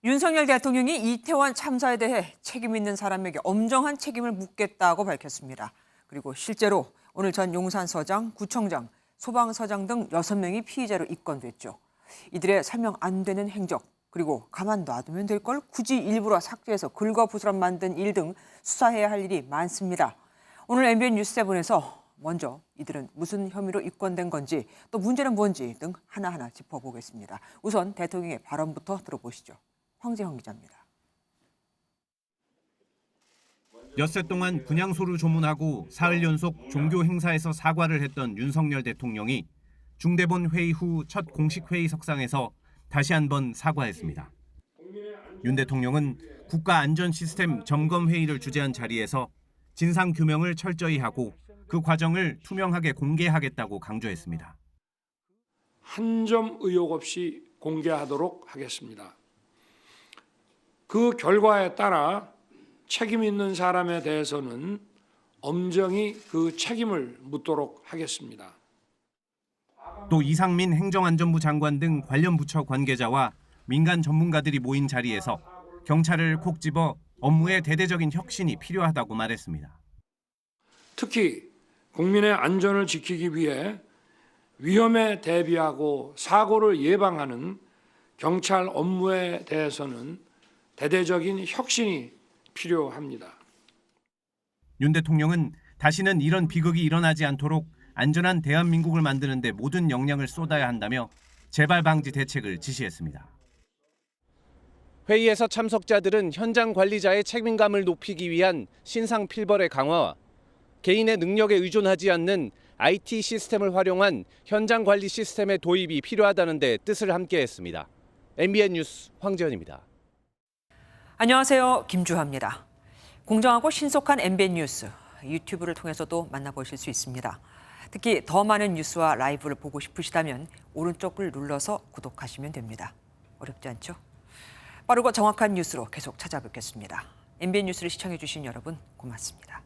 윤석열 대통령이 이태원 참사에 대해 책임 있는 사람에게 엄정한 책임을 묻겠다고 밝혔습니다. 그리고 실제로 오늘 전 용산서장, 구청장, 소방서장 등 6명이 피의자로 입건됐죠. 이들의 설명 안 되는 행적, 그리고 가만 놔두면 될 걸 굳이 일부러 삭제해서 긁어부스럼 만든 일 등 수사해야 할 일이 많습니다. 오늘 MBN 뉴스7에서 먼저 이들은 무슨 혐의로 입건된 건지 또 문제는 뭔지 등 하나하나 짚어보겠습니다. 우선 대통령의 발언부터 들어보시죠. 황재형 기자입니다. 엿새 동안 분향소를 조문하고 사흘 연속 종교 행사에서 사과를 했던 윤석열 대통령이 중대본 회의 후 첫 공식 회의 석상에서 다시 한번 사과했습니다. 윤 대통령은 국가안전시스템 점검회의를 주재한 자리에서 진상규명을 철저히 하고 그 과정을 투명하게 공개하겠다고 강조했습니다. 한 점 의혹 없이 공개하도록 하겠습니다. 그 결과에 따라 책임 있는 사람에 대해서는 엄정히 그 책임을 묻도록 하겠습니다. 또 이상민 행정안전부 장관 등 관련 부처 관계자와 민간 전문가들이 모인 자리에서 경찰을 콕 집어 업무의 대대적인 혁신이 필요하다고 말했습니다. 특히 국민의 안전을 지키기 위해 위험에 대비하고 사고를 예방하는 경찰 업무에 대해서는 대대적인 혁신이 필요합니다. 윤 대통령은 다시는 이런 비극이 일어나지 않도록 안전한 대한민국을 만드는 데 모든 역량을 쏟아야 한다며 재발 방지 대책을 지시했습니다. 회의에서 참석자들은 현장 관리자의 책임감을 높이기 위한 신상 필벌의 강화와 개인의 능력에 의존하지 않는 IT 시스템을 활용한 현장 관리 시스템의 도입이 필요하다는 데 뜻을 함께했습니다. MBN 뉴스 황재현입니다. 안녕하세요. 김주하입니다. 공정하고 신속한 MBN 뉴스, 유튜브를 통해서도 만나보실 수 있습니다. 특히 더 많은 뉴스와 라이브를 보고 싶으시다면 오른쪽을 눌러서 구독하시면 됩니다. 어렵지 않죠? 빠르고 정확한 뉴스로 계속 찾아뵙겠습니다. MBN 뉴스를 시청해주신 여러분 고맙습니다.